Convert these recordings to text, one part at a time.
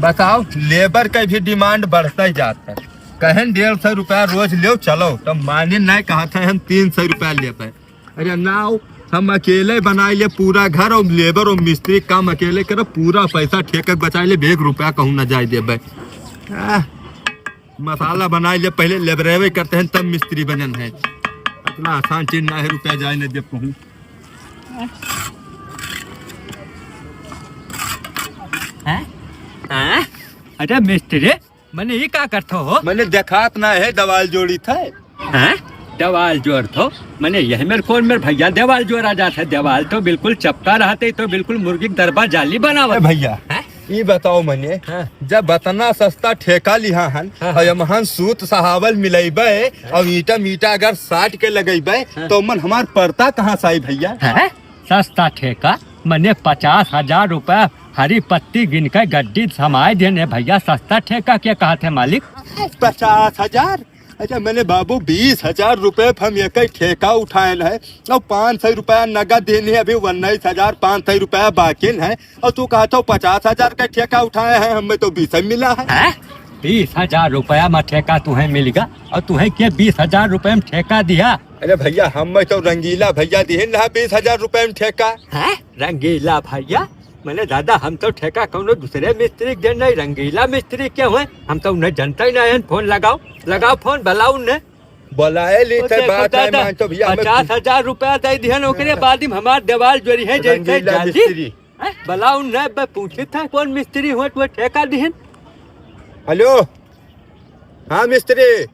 बताओ, लेबर का भी डिमांड बढ़ता ही जाता है। कहें 150 रुपया रोज ले चलो तो माने नहीं, कहा था हम 300 रुपया ले पाए। अरे ना, हम अकेले बनाए ले पूरा घर, और लेबर और मिस्त्री काम अकेले करो, पूरा पैसा ठेके बचाए ले, 1 रुपया कहूँ न जाए देवे। मसाला बनाए ले पहले लेबरेवे करते हैं तब मिस्त्री बनन है। इतना आसान चीज ना है, रुपया जाए न दे कहूँ। अरे मिस्त्री, मैंने ये क्या करते हो? मैंने देखात ना है, दवाल जोड़ी था। दवाल जोड़ थो मैंने यही मेरे फोन में भैया दीवाल जोड़ा जाता है। दीवाल तो बिल्कुल चपका रहते तो बिल्कुल मुर्गी दरबा जाली बनावा। भैया ये बताओ मैंने, जब बतना सस्ता ठेका लिहा हन और महन सूत सहावल मिलेबे और ईटा मीटा अगर 60 के लगेबे तो मन हमार पड़ता कहाँ से आई भैया? सस्ता ठेका मैंने 50,000 रुपया हरी पत्ती गिन कर गड्डी समाये देने भैया। सस्ता ठेका क्या कहा थे मालिक? 50,000? अच्छा मैंने बाबू 20,000 रुपए हम एक ठेका उठाए है और 500 रुपया नगद देने, अभी 19,500 रुपया बाकी है। और तू कहता 50,000 का ठेका उठाए हैं, हमें तो 20 मिला है। 20,000 रुपया में ठेका तुम्हें मिलेगा और तुम्हें क्या 20,000 रुपए में ठेका दिया? अरे भैया हमें तो रंगीला भैया दिए ना 20,000 रुपए में ठेका। रंगीला भैया? मैंने दादा हम तो ठेका कौनो दूसरे मिस्त्री दे नहीं, रंगीला मिस्त्री क्या हुए? हम तो उन्हें जनता ही नहीं। फोन लगाओ फोन बुलाओ उन्हें। बुलाए ली थे बात है, मान तो भैया 50,000 रुपया दे दिहन, ओकरे बाद में हमार दीवार जोड़ी है जैसे जाली। बुलाओ उन्हें, मैं पूछे था कौन मिस्त्री हुए तो ठेका दिहन। हेलो, हाँ मिस्त्री।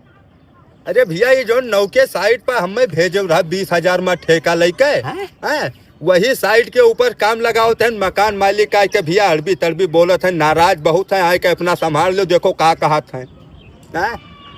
अरे भैया ये जो नौके साइड पर हमें भेजो रहा 20,000 में ठेका लेके, वही साइड के ऊपर काम लगाओ थे। मकान मालिक आए के भैया अड़बी तड़बी बोलो थे, नाराज बहुत है, आए के अपना संभाल लो, देखो कहा कहा थे।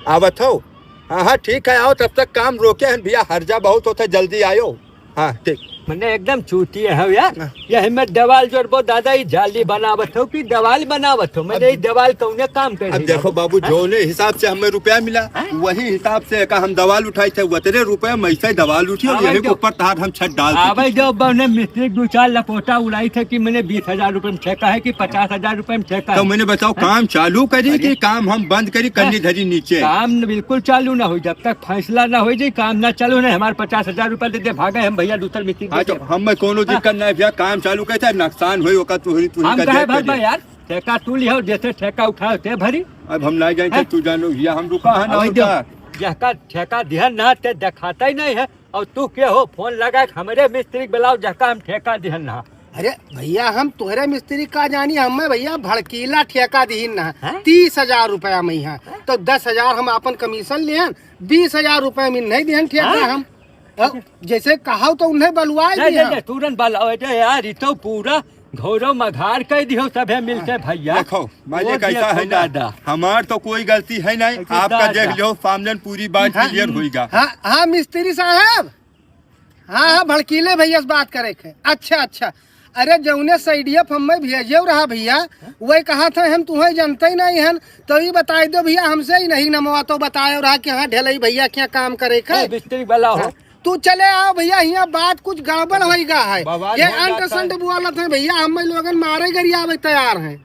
आवत हो? हाँ ठीक है, आओ, तब तक काम रोके हैं भैया, हर्जा बहुत होता है, जल्दी आयो। हाँ ठीक। मैंने एकदम चूती है यार, यही मैं दीवाल जोड़बो दादा, ही जाली बनावत हो कि दीवाल बनावत हो? मैंने दीवाल कौने काम कर। अब देखो बाबू, जो ने हिसाब से हमें रुपया मिला वही हिसाब से का हम दवाल उठाए थे, उतने रुपए में ऐसे दवाल उठी और यही के ऊपर तार हम छत डाल। जब मिस्त्री 2-4 लपोटा उड़ाई थे कि मैंने 20,000 रुपए में ठेका है कि 50,000 रुपए में ठेका है। तो मैंने बताओ काम चालू करी कि काम हम बंद करी, कन्नी धरी नीचे? काम बिल्कुल चालू ना हो, जब तक फैसला ना हो जाए काम ना चालू नहीं। हमारे 50,000 रुपए दे दे भागे हम भैया दूसरा मिस्त्री। तो हमें कोनो दिक्कत नहीं भैया, काम चालू कहते हैं, नुकसान हुई होगा तू कर यार। ठेका तू लिया जैसे ठेका उठाओ ते भरी। अब हम नहीं जाएंगे, तू जानो भैया हम रुका है ना। ठेका ध्यान ना ते दिखाता ही नहीं है। और तू क्या हो, फोन लगा हमारे मिस्त्री बुलाओ जका हम ठेका ध्यान ना। अरे भैया हम तुहरे मिस्त्री का जानी, हमें भैया भड़कीला ठेका दीन ना 30,000 रुपया में है, तो 10,000 हम अपन कमीशन लिहन, 20,000 रुपया में नहीं दिहन ठेका। हम जैसे कहा तो उन्हें बलवाए तुरंत बलवाओ यार, तो पूरा घोरो मघार कह दियो सभे मिलके भैया। देखो मालिक ऐसा है ना, हमार तो कोई गलती है नहीं, आपका देख लो सामने पूरी बात क्लियर होगा। हाँ मिस्त्री साहब, हाँ भड़कीले भैया से बात करे थे। अच्छा, अरे जौने सैडियप हमें भेजे रहा भैया, वही कहा था हम तुम्हें जानते ही नहीं है, तो ये बताई दो भैया, हमसे ही नहीं नमवा तो बताए रहा कि हाँ ढेलई भैया क्या काम करे थे। मिस्त्री वाला हो तू चले आओ भैया, यहाँ बात कुछ गड़बड़ होगा है, ये अंट बुआलत है भैया, हम लोग मारे गरिया आवे तैयार हैं।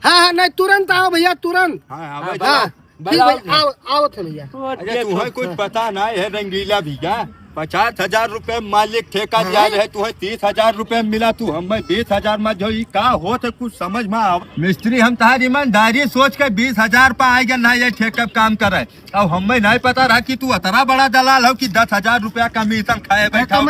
हाँ नहीं तुरंत आओ भैया, तुरंत। आओ थे भैया। तुम्हें कुछ पता नहीं है रंगीला भैया, 50,000 रुपए मालिक ठेका दिया है, तुम्हें 30,000 रुपए मिला, तू हमें 20,000 में जो का हो तो कुछ समझ में आओ। मिस्त्री हम तार ईमानदारी सोच के 20,000 पे आएगा ना, ये ठेका काम करे। अब हमें नहीं पता रहा कि तू इतना बड़ा दलाल हो कि 10,000 रुपया कमीशन खाए बैठा।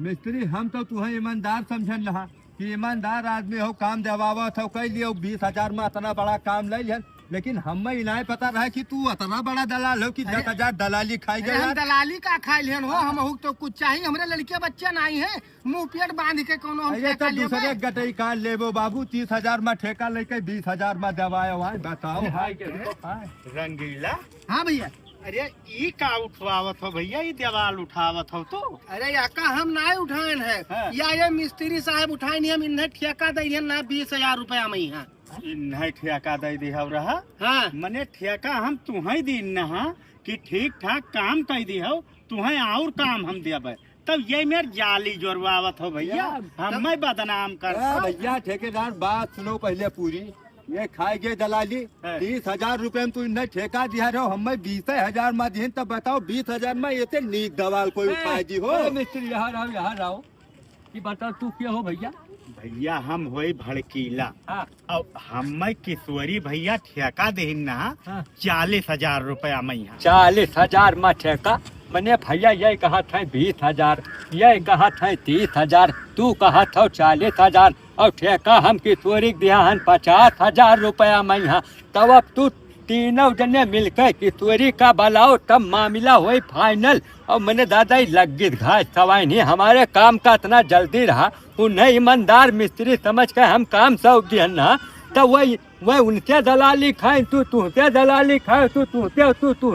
मिस्त्री हम तो तुम्हें ईमानदार समझन रहा कि ईमानदार आदमी हो, काम देवावत हो, कह लियो 20,000 में इतना बड़ा काम ले लिया, लेकिन हमें नहीं पता रहा कि तू इतना बड़ा दलाल हो कि 10,000 दलाली खाई गए। दलाली का खाई लेन हो, हम तो कुछ चाहिए, हमारे लड़के बच्चे नहीं है, मुंह पेट बांध के कोनो हम तो दूसरे गटई कार लेबो बाबू, 30,000 में ठेका लेके 20,000 में दवायो। बताओ रंगीला। हाँ भैया। अरे ई का उठवावत हो भैया, ये दीवाल उठावत हो तो? अरे याका हम ना उठान है, या ये मिस्त्री साहब उठाए नहीं, हम इन्हें ठेका दे ना 20,000 रुपया में ही। नहीं ठेका दे दी हो रहा। हाँ मने ठेका हम तुम्हें दी न कि ठीक ठाक काम कह दी हो, तुम्हें और काम हम देवे, तब ये मेरे जाली जोड़वावत हो भैया, हमें बदनाम कर। भैया ठेकेदार बात सुनो पहले पूरी, ये खाएगे दलाली हाँ। 30,000 रुपए में तू इन्हें ठेका दिया रहो हमें 20,000 में दिए तब बताओ 20,000 में ये ते नीक दवाल कोई उपाय जी हो। मिस्त्री यहाँ रहो कि बताओ तू क्या हो भैया। भैया हम होई भड़कीला हाँ और हमें किशोरी भैया ठेका देहिन ना हाँ। 40,000 रुपया मैया। 40,000 में ठेका मैंने भैया ये कहा था 20,000 ये कहा था 30,000 तू कहा था 40,000 और ठेका हम किशोरी दिया हन 50,000 रुपया में यहाँ। तब अब तू तीनों जने मिलकर किशोरी का बलाओ तब मामला हुई फाइनल। और मैंने दादा ही लग गई घास सवाई नहीं हमारे काम का इतना जल्दी रहा उन्हें ईमानदार मिस्त्री समझ कर हम काम सौंप दिया ना। तो वही उनके दलाली खाए तू दलाली खाए तू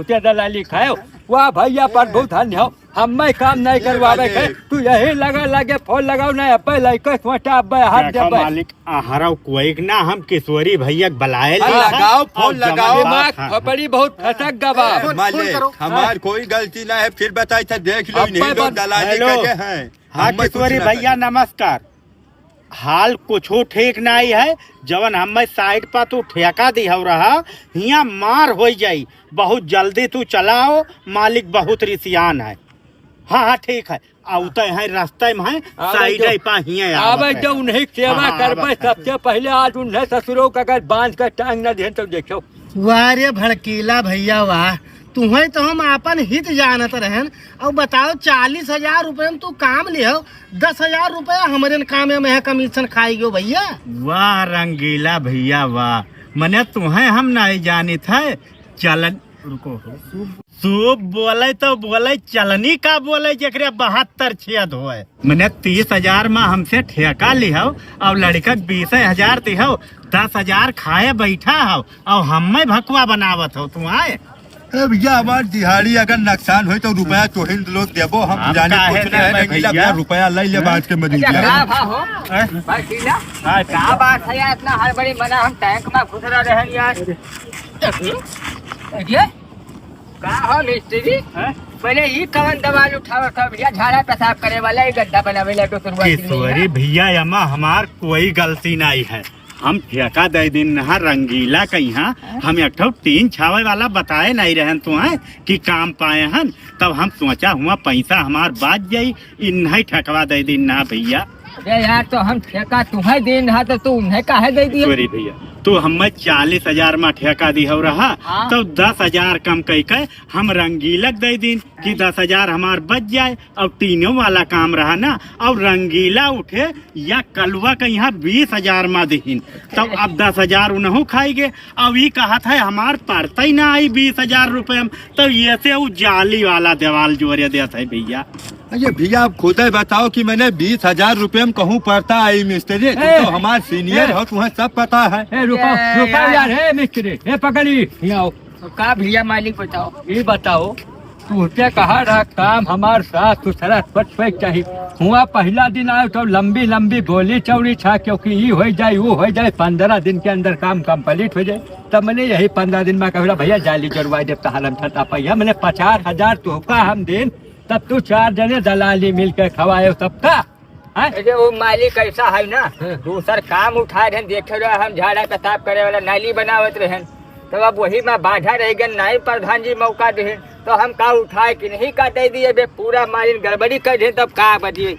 दलाली खाए। वाह भैया प्रभु धन्य हो हमें काम नहीं करवावे के तू यही लगे फोन लगाओ नहीं अब्बे लइके छोटा अब्बे हाथ देखो देबे मालिक आहराव कोई ना हम किशोरी भैया बुलाए लगाओ फोन लगाओ दिमाग खपड़ी बहुत फसक गवा। फोन मालिक करो। हमार कोई गलती ना है फिर बताई था देख लो अब्बे नहीं लोग बत- दलाली हेलो। करे हैं। हाँ हमें कुछ किशोरी ना भैया नमस्कार। हाल कुछो ठीक नहीं है जवन हमें साइड पर तू ठेका दी हो रहा हिया मार हो जाई बहुत जल्दी तू चलाओ मालिक बहुत रिसियान है। हाँ हाँ ठीक है आउते हैं रास्ते में है साइड पर हिया आवे तो उन्हें सेवा हाँ, करबे हाँ, सबसे पहले आज उन्हें ससुरों का अगर बांध कर टांग न दे तो देखो। वाह रे भड़कीला भैया वाह तुम्हें तो हम अपन हित जानत रहन और बताओ 40,000 रुपए में तू काम लियो 10,000 रुपया हमारे काम में है कमीशन खाई गयो भैया। वाह रंगीला भैया वाह मने तुम्हें हम नहीं जानी थे चलन रुको सूप बोले तो बोले चलनी का बोले जकरे 72 छेद होए मने 30,000 में हमसे ठेका लिहो और लड़का 20,000 दिहो 10,000 खाए बैठा हो और हमें भकुआ बनावत हो तू आए। ए भैया हमार दिहाड़ी अगर नुकसान हो तो रुपया तो हिंद लोग देबो हम हम जाने काहे कुछ नहीं देबै रंगीला भैया? भैया रुपया ले ले बात के मरीज क्या बात है यार इतना हड़बड़ी बना हम टैंक में घुस रहे हैं यार। देखिए का हो मिस्त्री पहले ही कवन दवाल उठाओ था भैया झाड़ा पेशाब करे वाला ही गड्ढा बनावे ला तो किशोरी भैया यमा हमार कोई गलती नहीं है हम ठेका दे दिन नहा रंगीला का यहाँ हम एक ठो टीन छावे वाला बताए नहीं रहन तू है कि काम पाए हन तब हम सोचा हुआ पैसा हमार बात जाई इन नहीं ठकवा दे दिन ना भैया। अरे यार तो हम ठेका तुम्हें दिन रहा तो तू उन्हें काहे दे दिया। किशोरी भैया तो हमें 40,000 में ठेका दी हो रहा हाँ। तो 10,000 कम कह के हम रंगीलक दे दिन कि 10,000 हमार बच जाए और तीनों वाला काम रहा ना और रंगीला उठे या कलवा के यहाँ 20,000 में दीन तब तो अब 10,000 उन्हों खाएंगे अब ये कहा था हमार पड़ता ही ना आई 20,000 रुपये में तो ये से वो जाली वाला देवाल जोड़े देता है भैया। ये भैया आप खुद ही बताओ कि मैंने 20,000 रुपए में कहूँ पड़ता आई मिस्त्री तुम तो हमारे सीनियर हो तुम्हें सब पता है। रुको यार हे मिस्त्री हे पकड़ी यहाँ आओ। तो का भैया मालिक बताओ। ये बताओ तुझे कहा रहा काम हमार साथ सुथरा स्वच्छ चाहिए हुआ पहला दिन आयो तो लंबी लंबी गोली चौड़ी छा क्योंकि ये हो जाए वो हो जाए 15 दिन के अंदर काम कंप्लीट हो जाए। तब मैंने यही 15 दिन में कहा भैया जाली चढ़वाई देता हालम छता पैया मैंने 50,000 तुहका हम दिन तब तू 4 जने दलाली मिल के खवाए सबका। अरे वो मालिक ऐसा है ना दूसर काम उठा रहे देखे रहे हम झाड़ा पेशाब करे वाला नाली बनावत रहे तो अब वही में बाधा रह गए नहीं प्रधान जी मौका दे तो हम का उठाए कि नहीं का दे दिए बे पूरा मालिन गड़बड़ी कर दे तब का बजिए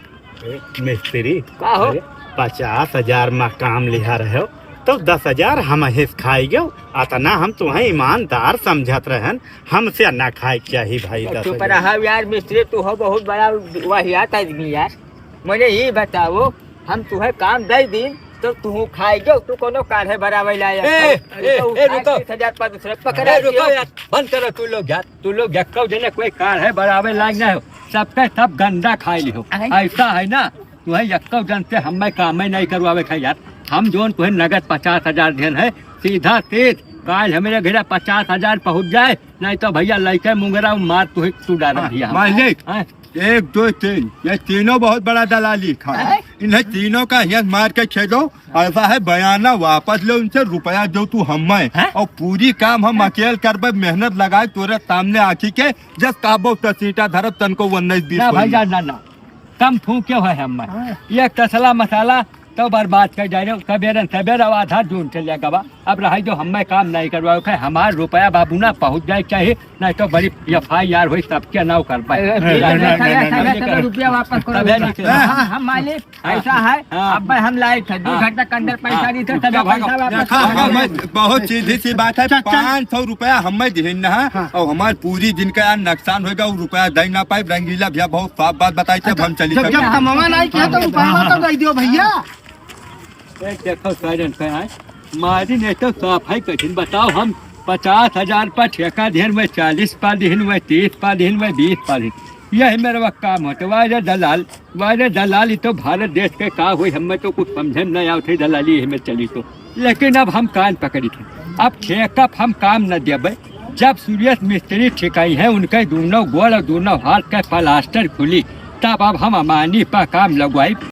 मिस्त्री का हो 50,000 में काम लिहा रहे हो तो 10,000 हम हिस खाई गयो अतना हम तुम्हें ईमानदार समझत रहन हमसे ना खाए चाहिए भाई। चुप रहा यार मिस्त्री तू हो बहुत बड़ा वाहियात आदमी यार मुझे ये बताओ हम तुम्हें काम दे दी तो तू खाएगा तू कोनो काढ़े बराबर लाया रुको 30,000 पर दूसरे पकड़ा रुको यार बंद करो तू लोग यक्को जने कोई कार है बराबर लागना है सबके सब गंदा खाई लियो ऐसा है ना तुम्हें यक्को जन से हमें काम ही नहीं करवावे खा यार हम जोन तुम्हें नगद 50,000 देन है सीधा तेज काल हमारे घर 50,000 पहुँच जाए नहीं तो भैया लड़के मुंगरा मार तू डाल दिया मालिक 1 2 3 ये तीनों बहुत बड़ा दलाली खा इन्हें तीनों का हियत मार के खेलो ऐसा है बयाना वापस लो उनसे रुपया जो तू हमें और पूरी काम हम अकेले करबे मेहनत लगाए तोरे सामने आखी के जस काबो तसीटा धरब तन को 19 20 ना भैया ना कम फूके है हमें ये तसला मसाला तो बर्बाद कर जाए सवेरे सवेरे आधा जून चले गवा अब रहा जो हमें काम नहीं करवाओ है हमार रुपया बाबू ना पहुँच जाए चाहिए नहीं तो बड़ी FIR हुई सबके नाव कर पाए रुपया वापस करो हाँ, हम मालिक ऐसा है अब हम लाए थे 2 घंटा के अंदर पैसा नहीं थे तब पैसा वापस करो। बहुत सीधी सी बात है 500 रुपया हमें दिन है और हमारे पूरी दिन का यार नुकसान होगा वो रुपया दे ना पाए। रंगीला भैया बहुत साफ बात बताई थे हम चली जब कमावा नहीं किया तो रुपया तो दे दियो भैया। देखो साइरन पे आए मारी नहीं तो सफाई कठिन बताओ हम 50,000 पर ठेका दिन में 40 पा दिन में 30 पा दिन में 20 पा दिन यही मेरा काम होता वाले दलाल ही तो भारत देश के का हुई हमें तो कुछ समझे नहीं आते दलाली में चली तो लेकिन अब हम कान पकड़ी थे अब ठेका हम काम न देवे जब सूर्य मिस्त्री ठेकाई है उनके दोनों गोड़ और दोनों हाथ के प्लास्टर खुली तब अब हम अमानी पर काम लगवाई।